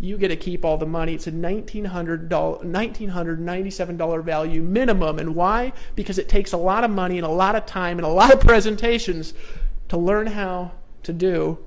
you get to keep all the money. It's a $1,997 value minimum. And why? Because it takes a lot of money and a lot of time and a lot of presentations to learn how to do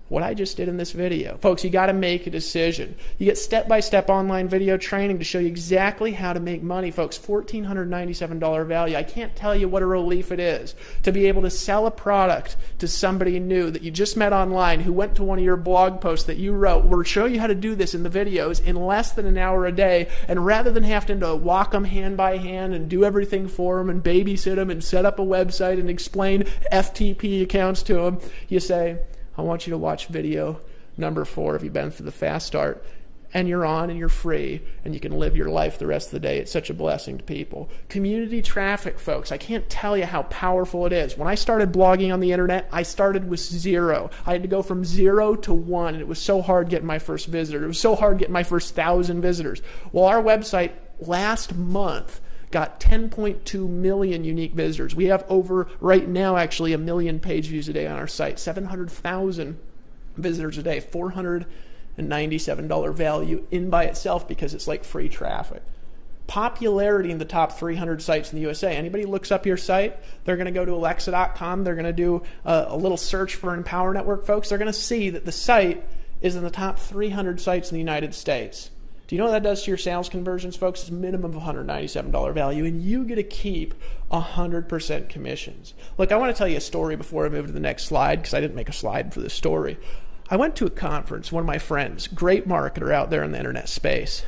what I just did in this video. Folks, you got to make a decision. You get step-by-step online video training to show you exactly how to make money. Folks, $1,497 value. I can't tell you what a relief it is to be able to sell a product to somebody new that you just met online who went to one of your blog posts that you wrote. We'll show you how to do this in the videos in less than an hour a day, and rather than having to walk them hand by hand and do everything for them and babysit them and set up a website and explain FTP accounts to them, you say, I want you to watch video number 4 if you've been through the fast start, and you're on and you're free and you can live your life the rest of the day. It's such a blessing to people. Community traffic, folks. I can't tell you how powerful it is. When I started blogging on the internet, I started with 0. I had to go from 0 to 1, and it was so hard getting my first visitor. It was so hard getting my first 1,000 visitors. Well, our website last month got 10.2 million unique visitors. We have over, right now, actually, 1 million page views a day on our site. 700,000 visitors a day. $497 value in by itself because it's like free traffic. Popularity in the top 300 sites in the USA. Anybody looks up your site, they're going to go to Alexa.com. They're going to do a little search for Empower Network, folks. They're going to see that the site is in the top 300 sites in the United States. Do you know what that does to your sales conversions, folks? It's a minimum of $197 value, and you get to keep 100% commissions. Look, I want to tell you a story before I move to the next slide, because I didn't make a slide for this story. I went to a conference, one of my friends, great marketer out there in the internet space.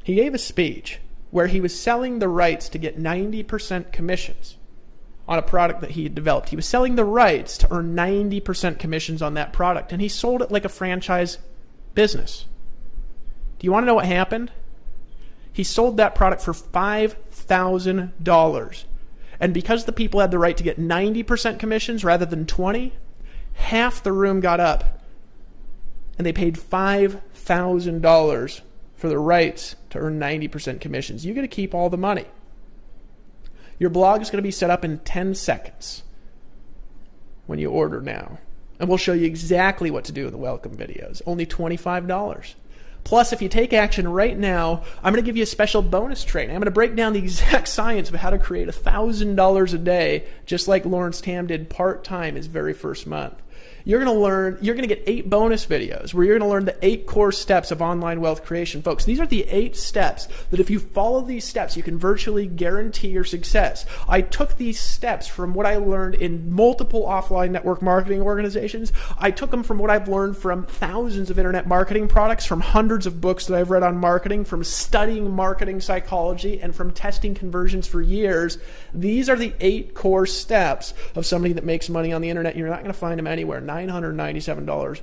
He gave a speech where he was selling the rights to get 90% commissions on a product that he had developed. He was selling the rights to earn 90% commissions on that product, and he sold it like a franchise business. Do you want to know what happened? He sold that product for $5,000. And because the people had the right to get 90% commissions rather than 20, half the room got up and they paid $5,000 for the rights to earn 90% commissions. You get to keep all the money. Your blog is going to be set up in 10 seconds when you order now. And we'll show you exactly what to do in the welcome videos. Only $25. Plus, if you take action right now, I'm going to give you a special bonus training. I'm going to break down the exact science of how to create $1,000 a day, just like Lawrence Tam did part-time his very first month. You're going to get 8 bonus videos where you're going to learn the 8 core steps of online wealth creation. Folks, these are the 8 steps that if you follow these steps, you can virtually guarantee your success. I took these steps from what I learned in multiple offline network marketing organizations. I took them from what I've learned from thousands of internet marketing products, from hundreds hundreds of books that I've read on marketing, from studying marketing psychology, and from testing conversions for years. These are the 8 core steps of somebody that makes money on the internet. You're not going to find them anywhere. $997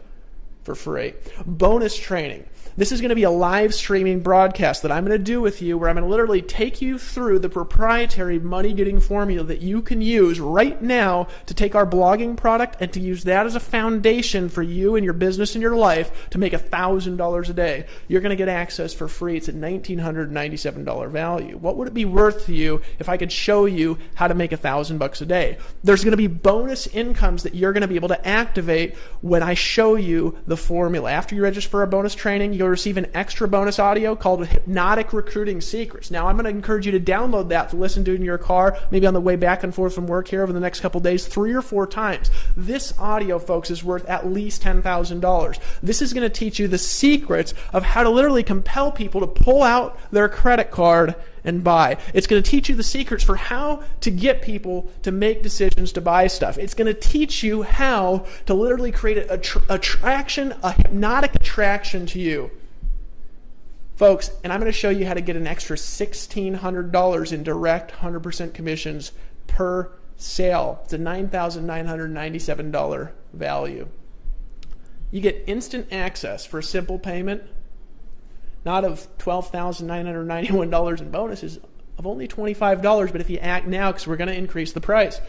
for free. Bonus training. This is going to be a live streaming broadcast that I'm going to do with you, where I'm going to literally take you through the proprietary money-getting formula that you can use right now to take our blogging product and to use that as a foundation for you and your business and your life to make $1,000 a day. You're going to get access for free. It's a $1,997 value. What would it be worth to you if I could show you how to make $1,000 a day? There's going to be bonus incomes that you're going to be able to activate when I show you the formula. After you register for our bonus training, you'll receive an extra bonus audio called Hypnotic Recruiting Secrets. Now, I'm going to encourage you to download that to listen to in your car, maybe on the way back and forth from work here over the next couple days, 3 or 4 times. This audio, folks, is worth at least $10,000. This is going to teach you the secrets of how to literally compel people to pull out their credit card and buy. It's going to teach you the secrets for how to get people to make decisions to buy stuff. It's going to teach you how to literally create a hypnotic attraction to you. Folks, and I'm going to show you how to get an extra $1,600 in direct 100% commissions per sale. It's a $9,997 value. You get instant access for a simple payment, not of $12,991 in bonuses, of only $25. But if you act now, because we're going to increase the price,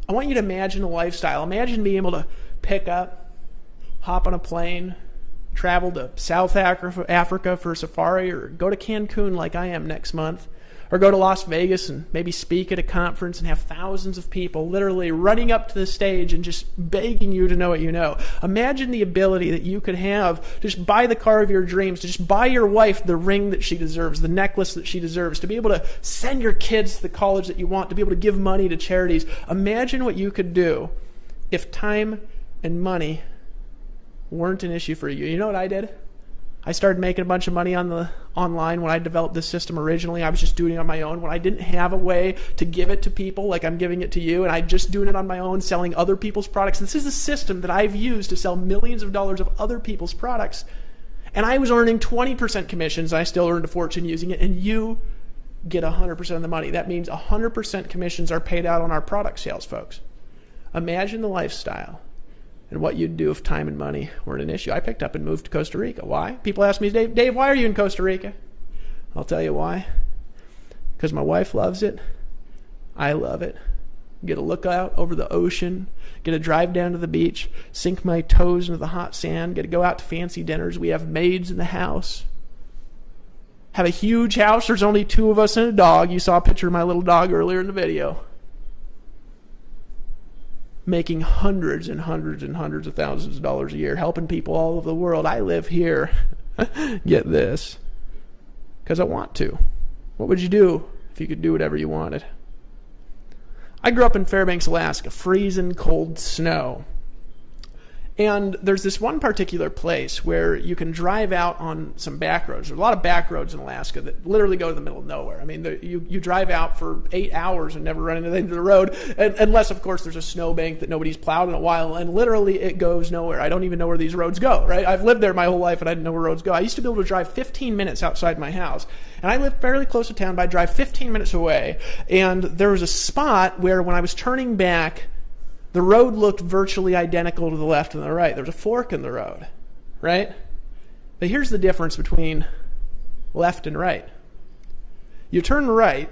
I want you to imagine a lifestyle. Imagine being able to pick up, hop on a plane, travel to South Africa for a safari, or go to Cancun like I am next month, or go to Las Vegas and maybe speak at a conference and have thousands of people literally running up to the stage and just begging you to know what you know. Imagine the ability that you could have to just buy the car of your dreams, to just buy your wife the ring that she deserves, the necklace that she deserves, to be able to send your kids to the college that you want, to be able to give money to charities. Imagine what you could do if time and money weren't an issue for you. You know what I did? I started making a bunch of money online when I developed this system originally. I was just doing it on my own. When I didn't have a way to give it to people like I'm giving it to you, and I just doing it on my own, selling other people's products. This is a system that I've used to sell millions of dollars of other people's products. And I was earning 20% commissions. I still earned a fortune using it, and you get 100% of the money. That means 100% commissions are paid out on our product sales, folks. Imagine the lifestyle and what you'd do if time and money weren't an issue. I picked up and moved to Costa Rica. Why? People ask me, Dave, why are you in Costa Rica? I'll tell you why. Because my wife loves it. I love it. Get a look out over the ocean. Get to drive down to the beach. Sink my toes into the hot sand. Get to go out to fancy dinners. We have maids in the house. Have a huge house. There's only 2 of us and a dog. You saw a picture of my little dog earlier in the video. Making hundreds and hundreds and hundreds of thousands of dollars a year, helping people all over the world. I live here. Get this. Because I want to. What would you do if you could do whatever you wanted? I grew up in Fairbanks, Alaska, freezing cold snow. And there's this one particular place where you can drive out on some back roads. There's a lot of back roads in Alaska that literally go to the middle of nowhere. I mean, you drive out for 8 hours and never run into the end of the road, unless, of course, there's a snowbank that nobody's plowed in a while, and literally it goes nowhere. I don't even know where these roads go, right? I've lived there my whole life, and I didn't know where roads go. I used to be able to drive 15 minutes outside my house, and I live fairly close to town, but I drive 15 minutes away, and there was a spot where when I was turning back, the road looked virtually identical to the left and the right. There was a fork in the road, right? But here's the difference between left and right. You turn right,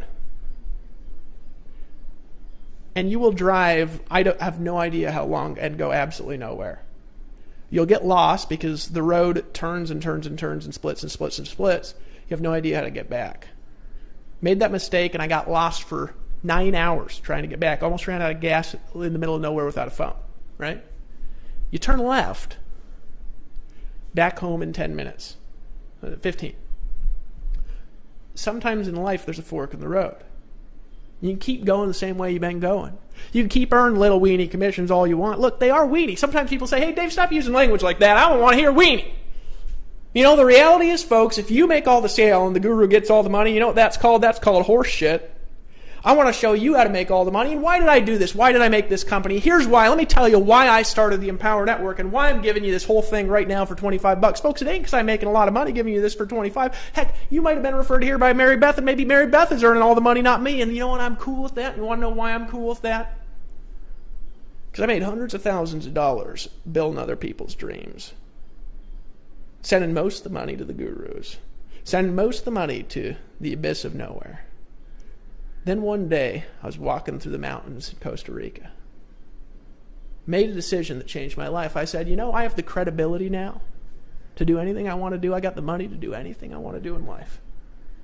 and you will drive, I have no idea how long, and go absolutely nowhere. You'll get lost because the road turns and turns and turns and splits and splits and splits. You have no idea how to get back. Made that mistake, and I got lost for 9 hours trying to get back. Almost ran out of gas in the middle of nowhere without a phone, right? You turn left, back home in 10 minutes, 15. Sometimes in life there's a fork in the road. You can keep going the same way you've been going. You can keep earning little weenie commissions all you want. Look, they are weenie. Sometimes people say, hey, Dave, stop using language like that. I don't want to hear weenie. You know, the reality is, folks, if you make all the sale and the guru gets all the money, you know what that's called? That's called horse shit. I want to show you how to make all the money. And why did I do this? Why did I make this company? Here's why. Let me tell you why I started the Empower Network and why I'm giving you this whole thing right now for $25. Folks, it ain't because I'm making a lot of money giving you this for $25. Heck, you might have been referred here by Mary Beth, and maybe Mary Beth is earning all the money, not me. And you know what? I'm cool with that. You want to know why I'm cool with that? Because I made hundreds of thousands of dollars building other people's dreams. Sending most of the money to the gurus. Sending most of the money to the abyss of nowhere. Then one day, I was walking through the mountains in Costa Rica. Made a decision that changed my life. I said, I have the credibility now to do anything I want to do. I got the money to do anything I want to do in life.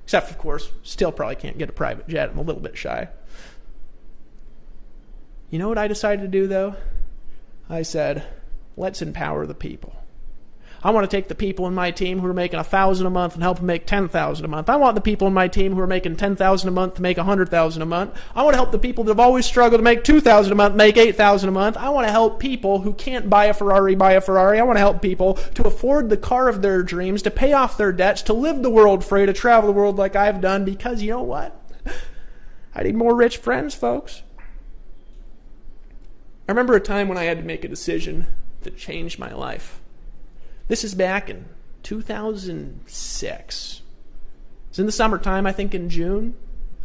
Except, of course, still probably can't get a private jet. I'm a little bit shy. You know what I decided to do, though? I said, let's empower the people. I want to take the people in my team who are making $1,000 a month and help them make $10,000 a month. I want the people in my team who are making $10,000 a month to make $100,000 a month. I want to help the people that have always struggled to make $2,000 a month make $8,000 a month. I want to help people who can't buy a Ferrari buy a Ferrari. I want to help people to afford the car of their dreams, to pay off their debts, to live the world free, to travel the world like I've done, because you know what? I need more rich friends, folks. I remember a time when I had to make a decision that changed my life. This is back in 2006. It was in the summertime, I think in June.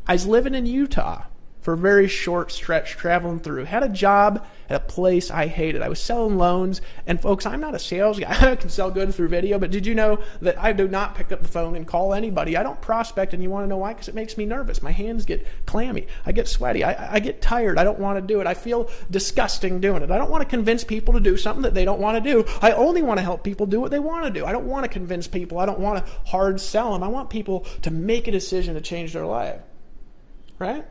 I was living in Utah for a very short stretch, traveling through. Had a job at a place I hated. I was selling loans. And folks, I'm not a sales guy. I can sell good through video, but did you know that I do not pick up the phone and call anybody? I don't prospect, and you want to know why? Because it makes me nervous. My hands get clammy. I get sweaty. I get tired. I don't want to do it. I feel disgusting doing it. I don't want to convince people to do something that they don't want to do. I only want to help people do what they want to do. I don't want to convince people. I don't want to hard sell them. I want people to make a decision to change their life. Right?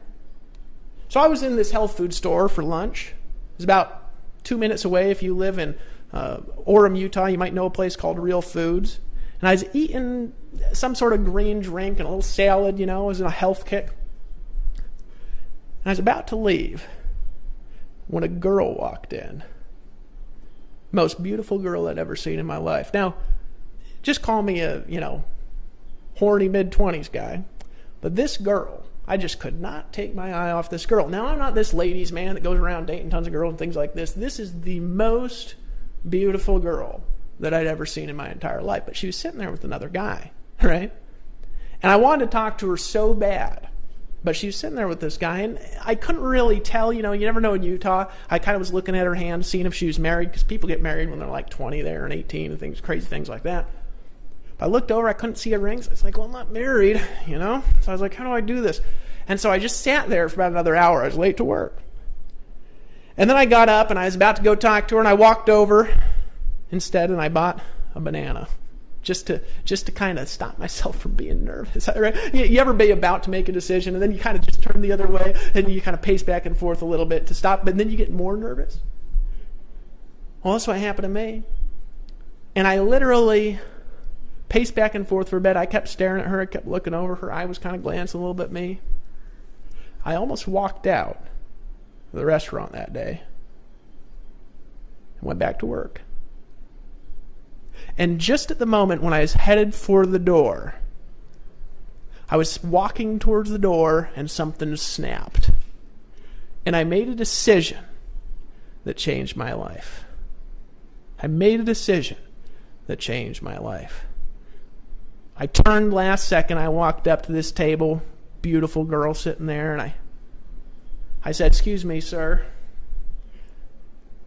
So I was in this health food store for lunch. It was about 2 minutes away. If you live in Orem, Utah, you might know a place called Real Foods. And I was eating some sort of green drink and a little salad, I was in a health kick. And I was about to leave when a girl walked in. Most beautiful girl I'd ever seen in my life. Now, just call me a, horny mid-20s guy. But this girl, I just could not take my eye off this girl. Now, I'm not this ladies' man that goes around dating tons of girls and things like this. This is the most beautiful girl that I'd ever seen in my entire life. But she was sitting there with another guy, right? And I wanted to talk to her so bad. But she was sitting there with this guy, and I couldn't really tell. You never know in Utah. I kind of was looking at her hand, seeing if she was married, because people get married when they're like 20 there and 18 and things, crazy things like that. I looked over, I couldn't see a ring, so it's like, well, I'm not married, So I was like, how do I do this? And so I just sat there for about another hour. I was late to work. And then I got up, and I was about to go talk to her, and I walked over instead, and I bought a banana just to kind of stop myself from being nervous. Right? You ever be about to make a decision, and then you kind of just turn the other way, and you kind of pace back and forth a little bit to stop, but then you get more nervous? Well, that's what happened to me. And I literally paced back and forth for a bit. I kept staring at her. I kept looking over. Her eye was kind of glancing a little bit at me. I almost walked out of the restaurant that day and went back to work. And just at the moment when I was headed for the door, I was walking towards the door and something snapped. And I made a decision that changed my life. I made a decision that changed my life. I turned last second. I walked up to this table, beautiful girl sitting there, and I said, "Excuse me, sir.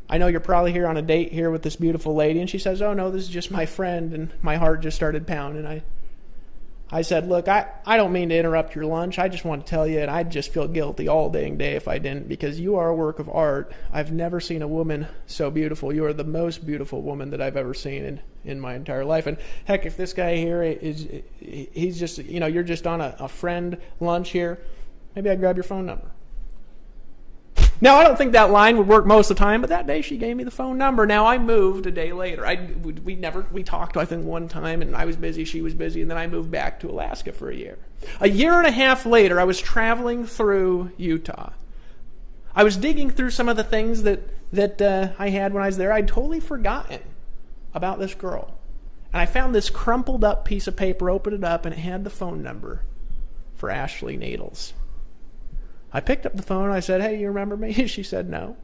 I know you're probably here on a date here with this beautiful lady." And she says, "Oh, no, this is just my friend." And my heart just started pounding. I said, "Look, I don't mean to interrupt your lunch. I just want to tell you, and I'd just feel guilty all dang day if I didn't, because you are a work of art. I've never seen a woman so beautiful. You are the most beautiful woman that I've ever seen in my entire life. And heck, if this guy here he's just, you're just on a friend lunch here, maybe I'd grab your phone number." Now, I don't think that line would work most of the time, but that day she gave me the phone number. Now, I moved a day later. We talked, I think, one time, and I was busy, she was busy, and then I moved back to Alaska for a year. A year and a half later, I was traveling through Utah. I was digging through some of the things that I had when I was there. I'd totally forgotten about this girl. And I found this crumpled up piece of paper, opened it up, and it had the phone number for Ashley Needles. I picked up the phone. I said, hey, you remember me? She said, no.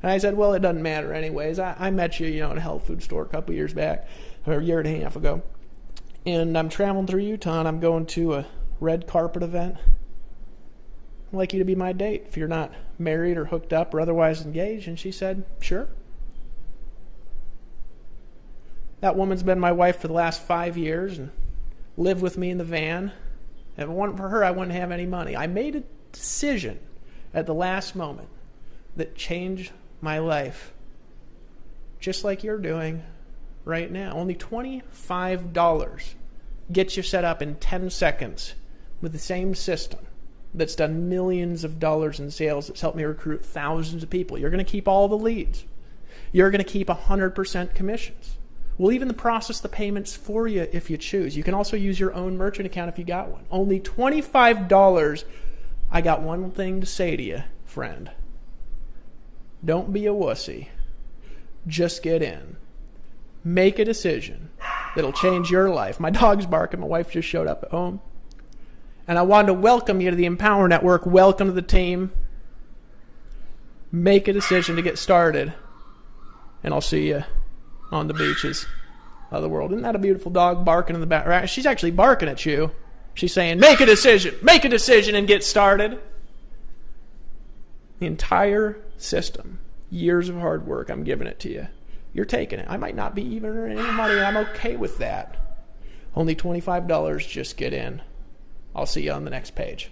And I said, well, it doesn't matter anyways. I met you, in a health food store a couple years back, or a year and a half ago. And I'm traveling through Utah, and I'm going to a red carpet event. I'd like you to be my date if you're not married or hooked up or otherwise engaged. And she said, sure. That woman's been my wife for the last 5 years and lived with me in the van. If it wasn't for her, I wouldn't have any money. I made a decision at the last moment that changed my life, just like you're doing right now. Only $25 gets you set up in 10 seconds with the same system that's done millions of dollars in sales, that's helped me recruit thousands of people. You're going to keep all the leads. You're going to keep 100% commissions. We'll even process the payments for you if you choose. You can also use your own merchant account if you got one. Only $25. I got one thing to say to you, friend. Don't be a wussy. Just get in. Make a decision that'll change your life. My dog's barking. My wife just showed up at home. And I wanted to welcome you to the Empower Network. Welcome to the team. Make a decision to get started. And I'll see you on the beaches of the world. Isn't that a beautiful dog barking in the back? She's actually barking at you. She's saying, make a decision and get started. The entire system, years of hard work, I'm giving it to you. You're taking it. I might not be even earning any money, and I'm okay with that. Only $25, just get in. I'll see you on the next page.